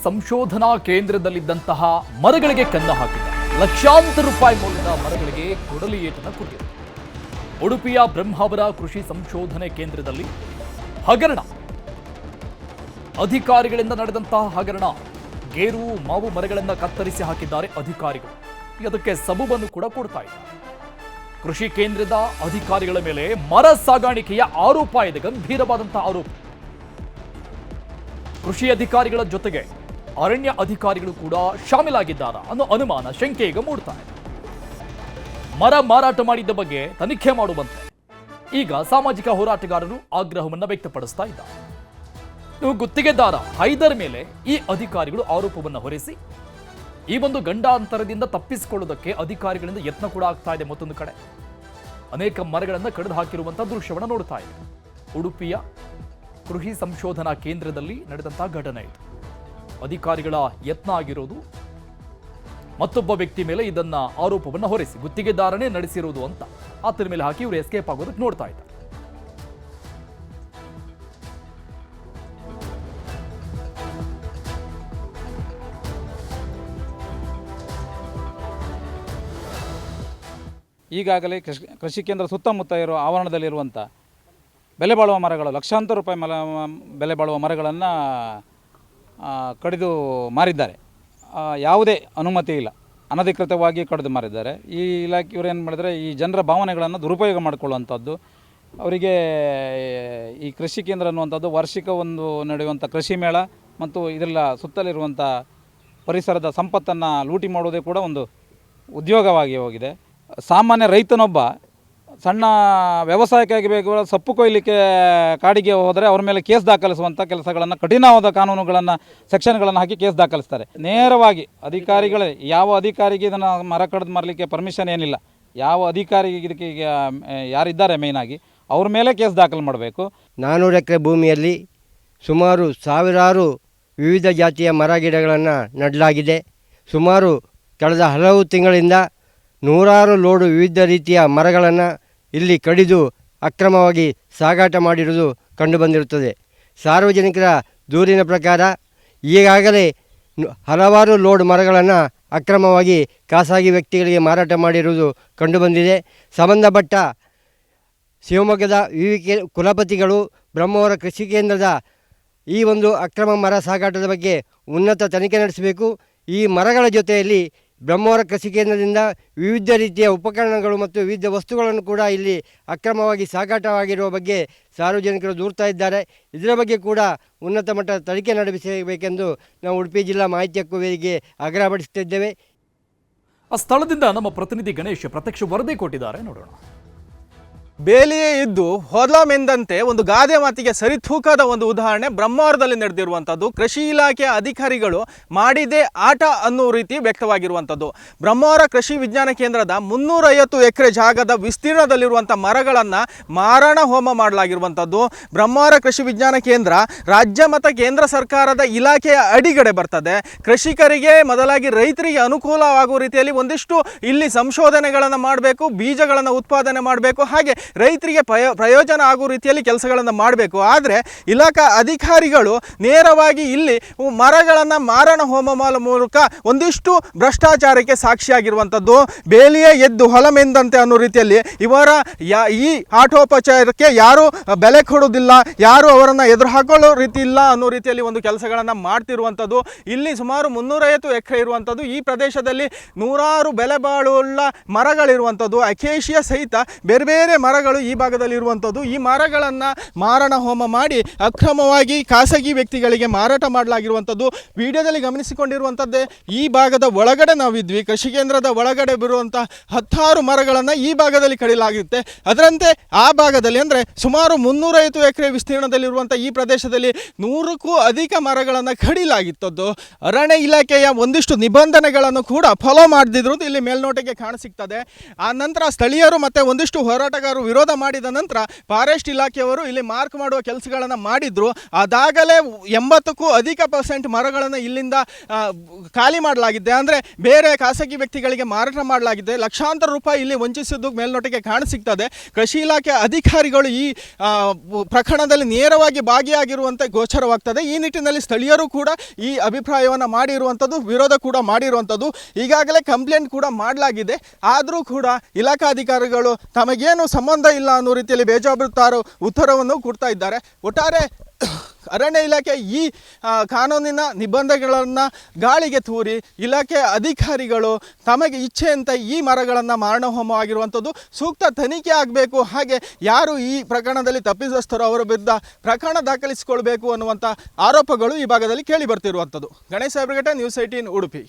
ಸಂಶೋಧನಾ ಕೇಂದ್ರದಲ್ಲಿದ್ದಂತಹ ಮರಗಳಿಗೆ ಕನ್ನ ಹಾಕಿದ್ದಾರೆ. ಲಕ್ಷಾಂತರ ರೂಪಾಯಿ ಮೌಲ್ಯದ ಮರಗಳಿಗೆ ಕೊಡಲಿ ಏಟನ್ನು ಕೊಟ್ಟಿದೆ. ಉಡುಪಿಯ ಬ್ರಹ್ಮಾವರ ಕೃಷಿ ಸಂಶೋಧನೆ ಕೇಂದ್ರದಲ್ಲಿ ಹಗರಣ, ಅಧಿಕಾರಿಗಳಿಂದ ನಡೆದಂತಹ ಹಗರಣ. ಗೇರು ಮಾವು ಮರಗಳನ್ನು ಕತ್ತರಿಸಿ ಹಾಕಿದ್ದಾರೆ ಅಧಿಕಾರಿಗಳು. ಅದಕ್ಕೆ ಸಬೂಬನ್ನು ಕೂಡ ಕೊಡ್ತಾ ಇದ್ದಾರೆ. ಕೃಷಿ ಕೇಂದ್ರದ ಅಧಿಕಾರಿಗಳ ಮೇಲೆ ಮರ ಸಾಗಾಣಿಕೆಯ ಆರೋಪ ಇದೆ, ಗಂಭೀರವಾದಂತಹ ಆರೋಪ. ಕೃಷಿ ಅಧಿಕಾರಿಗಳ ಜೊತೆಗೆ ಅರಣ್ಯ ಅಧಿಕಾರಿಗಳು ಕೂಡ ಶಾಮೀಲಾಗಿದ್ದಾರಾ ಅನ್ನೋ ಅನುಮಾನ, ಶಂಕೆ ಈಗ ಮೂಡ್ತಾ ಇದೆ. ಮರ ಮಾರಾಟ ಮಾಡಿದ್ದ ಬಗ್ಗೆ ತನಿಖೆ ಮಾಡುವಂತೆ ಈಗ ಸಾಮಾಜಿಕ ಹೋರಾಟಗಾರರು ಆಗ್ರಹವನ್ನು ವ್ಯಕ್ತಪಡಿಸ್ತಾ ಇದ್ದಾರೆ. ಗುತ್ತಿಗೆದಾರ ಹೈದರ್ ಮೇಲೆ ಈ ಅಧಿಕಾರಿಗಳು ಆರೋಪವನ್ನು ಹೊರಿಸಿ ಈ ಒಂದು ಗಂಡಾಂತರದಿಂದ ತಪ್ಪಿಸಿಕೊಳ್ಳುವುದಕ್ಕೆ ಅಧಿಕಾರಿಗಳಿಂದ ಯತ್ನ ಕೂಡ ಆಗ್ತಾ ಇದೆ. ಮತ್ತೊಂದು ಕಡೆ ಅನೇಕ ಮರಗಳನ್ನು ಕಡಿದು ಹಾಕಿರುವಂತಹ ದೃಶ್ಯವನ್ನು ನೋಡ್ತಾ ಇದೆ. ಉಡುಪಿಯ ಕೃಷಿ ಸಂಶೋಧನಾ ಕೇಂದ್ರದಲ್ಲಿ ನಡೆದಂತಹ ಘಟನೆ ಇದು. ಅಧಿಕಾರಿಗಳ ಯತ್ನ ಆಗಿರೋದು, ಮತ್ತೊಬ್ಬ ವ್ಯಕ್ತಿ ಮೇಲೆ ಇದನ್ನ ಆರೋಪವನ್ನು ಹೊರಿಸಿ ಗುತ್ತಿಗೆದಾರನೇ ನಡೆಸಿರುವುದು ಅಂತ ಆತನ ಮೇಲೆ ಹಾಕಿ ಇವರು ಎಸ್ಕೇಪ್ ಆಗೋದಕ್ಕೆ ನೋಡ್ತಾ ಇದ್ದಾರೆ. ಈಗಾಗಲೇ ಕೃಷಿ ಕೇಂದ್ರ ಸುತ್ತಮುತ್ತ ಇರುವ ಆವರಣದಲ್ಲಿರುವಂಥ ಬೆಲೆ ಬಾಳುವ ಮರಗಳು, ಲಕ್ಷಾಂತರ ರೂಪಾಯಿ ಬೆಲೆ ಬಾಳುವ ಮರಗಳನ್ನು ಕಡಿದು ಮಾರಿದ್ದಾರೆ. ಯಾವುದೇ ಅನುಮತಿ ಇಲ್ಲ, ಅನಧಿಕೃತವಾಗಿ ಕಡಿದು ಮಾರಿದ್ದಾರೆ. ಈ ಇಲಾಖೆಯವರು ಏನು ಮಾಡಿದರೆ, ಈ ಜನರ ಭಾವನೆಗಳನ್ನು ದುರುಪಯೋಗ ಮಾಡಿಕೊಳ್ಳುವಂಥದ್ದು. ಅವರಿಗೆ ಈ ಕೃಷಿ ಕೇಂದ್ರ ಅನ್ನುವಂಥದ್ದು ವಾರ್ಷಿಕ ಒಂದು ನಡೆಯುವಂಥ ಕೃಷಿ ಮೇಳ ಮತ್ತು ಇದೆಲ್ಲ ಸುತ್ತಲಿರುವಂಥ ಪರಿಸರದ ಸಂಪತ್ತನ್ನು ಲೂಟಿ ಮಾಡುವುದೇ ಕೂಡ ಒಂದು ಉದ್ಯೋಗವಾಗಿ ಹೋಗಿದೆ. ಸಾಮಾನ್ಯ ರೈತನೊಬ್ಬ ಸಣ್ಣ ವ್ಯವಸಾಯಕ್ಕಾಗಿ ಬೇಕು ಸೊಪ್ಪು ಕೊಯ್ಲಿಕ್ಕೆ ಕಾಡಿಗೆ ಹೋದರೆ ಅವ್ರ ಮೇಲೆ ಕೇಸ್ ದಾಖಲಿಸುವಂಥ ಕೆಲಸಗಳನ್ನು, ಕಠಿಣವಾದ ಕಾನೂನುಗಳನ್ನು, ಸೆಕ್ಷನ್ಗಳನ್ನು ಹಾಕಿ ಕೇಸ್ ದಾಖಲಿಸ್ತಾರೆ. ನೇರವಾಗಿ ಅಧಿಕಾರಿಗಳೇ, ಯಾವ ಅಧಿಕಾರಿಗೆ ಇದನ್ನು ಮರ ಕಡಿದು ಮಾರಲಿಕ್ಕೆ ಪರ್ಮಿಷನ್ ಏನಿಲ್ಲ, ಯಾವ ಅಧಿಕಾರಿಗೆ ಇದಕ್ಕೆ ಯಾರಿದ್ದಾರೆ ಮೇಯ್ನಾಗಿ ಅವ್ರ ಮೇಲೆ ಕೇಸ್ ದಾಖಲು ಮಾಡಬೇಕು. 400 ಎಕರೆ ಭೂಮಿಯಲ್ಲಿ ಸುಮಾರು ಸಾವಿರಾರು ವಿವಿಧ ಜಾತಿಯ ಮರ ಗಿಡಗಳನ್ನು ನೆಡಲಾಗಿದೆ. ಸುಮಾರು ಕಳೆದ ಹಲವು ತಿಂಗಳಿಂದ ನೂರಾರು ಲೋಡು ವಿವಿಧ ರೀತಿಯ ಮರಗಳನ್ನು ಇಲ್ಲಿ ಕಡಿದು ಅಕ್ರಮವಾಗಿ ಸಾಗಾಟ ಮಾಡಿರುವುದು ಕಂಡುಬಂದಿರುತ್ತದೆ. ಸಾರ್ವಜನಿಕರ ದೂರಿನ ಪ್ರಕಾರ ಈಗಾಗಲೇ ಹಲವಾರು ಲೋಡ್ ಮರಗಳನ್ನು ಅಕ್ರಮವಾಗಿ ಖಾಸಗಿ ವ್ಯಕ್ತಿಗಳಿಗೆ ಮಾರಾಟ ಮಾಡಿರುವುದು ಕಂಡುಬಂದಿದೆ. ಸಂಬಂಧಪಟ್ಟ ಶಿವಮೊಗ್ಗದ ವಿವಿ ಕುಲಪತಿಗಳು ಬ್ರಹ್ಮಾವರ ಕೃಷಿ ಕೇಂದ್ರದ ಈ ಒಂದು ಅಕ್ರಮ ಮರ ಸಾಗಾಟದ ಬಗ್ಗೆ ಉನ್ನತ ತನಿಖೆ ನಡೆಸಬೇಕು. ಈ ಮರಗಳ ಜೊತೆಯಲ್ಲಿ ಬ್ರಹ್ಮಾವರ ಕೃಷಿ ಕೇಂದ್ರದಿಂದ ವಿವಿಧ ರೀತಿಯ ಉಪಕರಣಗಳು ಮತ್ತು ವಿವಿಧ ವಸ್ತುಗಳನ್ನು ಕೂಡ ಇಲ್ಲಿ ಅಕ್ರಮವಾಗಿ ಸಾಗಾಟವಾಗಿರುವ ಬಗ್ಗೆ ಸಾರ್ವಜನಿಕರು ದೂರ್ತಾ ಇದ್ದಾರೆ. ಇದರ ಬಗ್ಗೆ ಕೂಡ ಉನ್ನತ ಮಟ್ಟದ ತನಿಖೆ ನಡೆಸಬೇಕೆಂದು ನಾವು ಉಡುಪಿ ಜಿಲ್ಲಾ ಮಾಹಿತಿ ಹಕ್ಕು ವೇದಿಕೆ ಆಗ್ರಹಪಡಿಸುತ್ತಿದ್ದೇವೆ. ಆ ಸ್ಥಳದಿಂದ ನಮ್ಮ ಪ್ರತಿನಿಧಿ ಗಣೇಶ್ ಪ್ರತ್ಯಕ್ಷ ವರದಿ ಕೊಟ್ಟಿದ್ದಾರೆ, ನೋಡೋಣ. ಬೇಲಿಯೇ ಇದ್ದು ಹೊದಲಮೆಂದಂತೆ ಒಂದು ಗಾದೆ ಮಾತಿಗೆ ಸರಿತೂಕದ ಒಂದು ಉದಾಹರಣೆ ಬ್ರಹ್ಮಾವರದಲ್ಲಿ ನಡೆದಿರುವಂಥದ್ದು. ಕೃಷಿ ಇಲಾಖೆಯ ಅಧಿಕಾರಿಗಳು ಮಾಡಿದೇ ಆಟ ಅನ್ನೋ ರೀತಿ ವ್ಯಕ್ತವಾಗಿರುವಂಥದ್ದು. ಬ್ರಹ್ಮಾವರ ಕೃಷಿ ವಿಜ್ಞಾನ ಕೇಂದ್ರದ 350 ಎಕರೆ ಜಾಗದ ವಿಸ್ತೀರ್ಣದಲ್ಲಿರುವಂಥ ಮರಗಳನ್ನು ಮಾರಣ ಹೋಮ ಮಾಡಲಾಗಿರುವಂಥದ್ದು. ಬ್ರಹ್ಮಾವರ ಕೃಷಿ ವಿಜ್ಞಾನ ಕೇಂದ್ರ ರಾಜ್ಯ ಮತ್ತು ಕೇಂದ್ರ ಸರ್ಕಾರದ ಇಲಾಖೆಯ ಅಡಿಗಡೆ ಬರ್ತದೆ. ಕೃಷಿಕರಿಗೆ, ಮೊದಲಾಗಿ ರೈತರಿಗೆ ಅನುಕೂಲವಾಗುವ ರೀತಿಯಲ್ಲಿ ಒಂದಿಷ್ಟು ಇಲ್ಲಿ ಸಂಶೋಧನೆಗಳನ್ನು ಮಾಡಬೇಕು, ಬೀಜಗಳನ್ನು ಉತ್ಪಾದನೆ ಮಾಡಬೇಕು, ಹಾಗೆ ರೈತರಿಗೆ ಪ್ರಯೋಜನ ಆಗುವ ರೀತಿಯಲ್ಲಿ ಕೆಲಸಗಳನ್ನು ಮಾಡಬೇಕು. ಆದರೆ ಇಲಾಖಾ ಅಧಿಕಾರಿಗಳು ನೇರವಾಗಿ ಇಲ್ಲಿ ಮರಗಳನ್ನು ಮಾರಣ ಹೋಮ ಮೂಲಕ ಒಂದಿಷ್ಟು ಭ್ರಷ್ಟಾಚಾರಕ್ಕೆ ಸಾಕ್ಷಿಯಾಗಿರುವಂಥದ್ದು. ಬೇಲಿಯೇ ಎದ್ದು ಹೊಲಮೆಂದಂತೆ ಅನ್ನೋ ರೀತಿಯಲ್ಲಿ ಇವರ ಈ ಆಟೋಪಚಾರಕ್ಕೆ ಯಾರು ಬೆಲೆ ಕೊಡುವುದಿಲ್ಲ, ಯಾರು ಅವರನ್ನು ಎದುರು ಹಾಕೊಳ್ಳೋ ರೀತಿ ಇಲ್ಲ ಅನ್ನೋ ರೀತಿಯಲ್ಲಿ ಒಂದು ಕೆಲಸಗಳನ್ನು ಮಾಡ್ತಿರುವಂಥದ್ದು. ಇಲ್ಲಿ ಸುಮಾರು 350 ಎಕರೆ ಇರುವಂಥದ್ದು. ಈ ಪ್ರದೇಶದಲ್ಲಿ ನೂರಾರು ಬೆಲೆ ಬಾಳುವ ಮರಗಳಿರುವಂಥದ್ದು, ಅಕೇಶಿಯಾ ಸಹಿತ ಬೇರೆ ಬೇರೆ ಮರಗಳು ಈ ಭಾಗದಲ್ಲಿ ಇರುವಂಥದ್ದು. ಈ ಮರಗಳನ್ನು ಮಾರಣ ಹೋಮ ಮಾಡಿ ಅಕ್ರಮವಾಗಿ ಖಾಸಗಿ ವ್ಯಕ್ತಿಗಳಿಗೆ ಮಾರಾಟ ಮಾಡಲಾಗಿರುವಂಥದ್ದು. ವಿಡಿಯೋದಲ್ಲಿ ಗಮನಿಸಿಕೊಂಡಿರುವಂಥದ್ದೇ ಈ ಭಾಗದ ಒಳಗಡೆ ನಾವಿದ್ವಿ. ಕೃಷಿ ಕೇಂದ್ರದ ಒಳಗಡೆ ಬರುವಂಥ 10 ಮರಗಳನ್ನು ಈ ಭಾಗದಲ್ಲಿ ಕಡಿಲಾಗುತ್ತೆ. ಅದರಂತೆ ಆ ಭಾಗದಲ್ಲಿ ಅಂದರೆ ಸುಮಾರು 350 ಎಕರೆ ವಿಸ್ತೀರ್ಣದಲ್ಲಿರುವಂಥ ಈ ಪ್ರದೇಶದಲ್ಲಿ 100ಕ್ಕೂ ಅಧಿಕ ಮರಗಳನ್ನು ಕಡಿಲಾಗಿತ್ತದ್ದು. ಅರಣ್ಯ ಇಲಾಖೆಯ ಒಂದಿಷ್ಟು ನಿಬಂಧನೆಗಳನ್ನು ಕೂಡ ಫಾಲೋ ಮಾಡದಿರುವುದು ಇಲ್ಲಿ ಮೇಲ್ನೋಟಕ್ಕೆ ಕಾಣಸಿಗ್ತದೆ. ಆ ನಂತರ ಸ್ಥಳೀಯರು ಮತ್ತು ಒಂದಿಷ್ಟು ಹೋರಾಟಗಾರರು ವಿರೋಧ ಮಾಡಿದ ನಂತರ ಫಾರೆಸ್ಟ್ ಇಲಾಖೆಯವರು ಇಲ್ಲಿ ಮಾರ್ಕ್ ಮಾಡುವ ಕೆಲಸಗಳನ್ನು ಮಾಡಿದ್ರು. ಅದಾಗಲೇ 80ಕ್ಕೂ ಅಧಿಕ % ಮರಗಳನ್ನು ಇಲ್ಲಿಂದ ಖಾಲಿ ಮಾಡಲಾಗಿದೆ, ಅಂದರೆ ಬೇರೆ ಖಾಸಗಿ ವ್ಯಕ್ತಿಗಳಿಗೆ ಮಾರಾಟ ಮಾಡಲಾಗಿದೆ. ಲಕ್ಷಾಂತರ ರೂಪಾಯಿ ಇಲ್ಲಿ ವಂಚಿಸಿದ್ದು ಮೇಲ್ನೋಟಕ್ಕೆ ಕಾಣಸಿಗ್ತದೆ. ಕೃಷಿ ಇಲಾಖೆ ಅಧಿಕಾರಿಗಳು ಈ ಪ್ರಕರಣದಲ್ಲಿ ನೇರವಾಗಿ ಭಾಗಿಯಾಗಿರುವಂತೆ ಗೋಚರವಾಗ್ತದೆ. ಈ ನಿಟ್ಟಿನಲ್ಲಿ ಸ್ಥಳೀಯರು ಕೂಡ ಈ ಅಭಿಪ್ರಾಯವನ್ನು ಮಾಡಿರುವಂಥದ್ದು, ವಿರೋಧ ಕೂಡ ಮಾಡಿರುವಂಥದ್ದು. ಈಗಾಗಲೇ ಕಂಪ್ಲೇಂಟ್ ಕೂಡ ಮಾಡಲಾಗಿದೆ. ಆದರೂ ಕೂಡ ಇಲಾಖಾಧಿಕಾರಿಗಳು ತಮಗೇನು ಸಂಬಂಧ ಇಲ್ಲ ಅನ್ನೋ ರೀತಿಯಲ್ಲಿ ಬೇಜವಾಬ್ದಾರ ಉತ್ತರವನ್ನು ಕೊಡ್ತಾ ಇದ್ದಾರೆ. ಒಟ್ಟಾರೆ ಅರಣ್ಯ ಇಲಾಖೆ ಈ ಕಾನೂನಿನ ನಿಬಂಧನೆಗಳನ್ನು ಗಾಳಿಗೆ ತೂರಿ ಇಲಾಖೆ ಅಧಿಕಾರಿಗಳು ತಮಗೆ ಇಚ್ಛೆಯಂತೆ ಈ ಮರಗಳನ್ನು ಮಾರಣಹೋಮ ಆಗಿರುವಂಥದ್ದು ಸೂಕ್ತ ತನಿಖೆ ಆಗಬೇಕು. ಹಾಗೆ ಯಾರು ಈ ಪ್ರಕರಣದಲ್ಲಿ ತಪ್ಪಿತಸ್ಥರು ಅವರ ವಿರುದ್ಧ ಪ್ರಕರಣ ದಾಖಲಿಸಿಕೊಳ್ಬೇಕು ಅನ್ನುವಂಥ ಆರೋಪಗಳು ಈ ಭಾಗದಲ್ಲಿ ಕೇಳಿ ಬರ್ತಿರುವಂಥದ್ದು. ಗಣೇಶ ಹೆಬ್ರಗೇಟೆ, ನ್ಯೂಸ್ 18 ಉಡುಪಿ.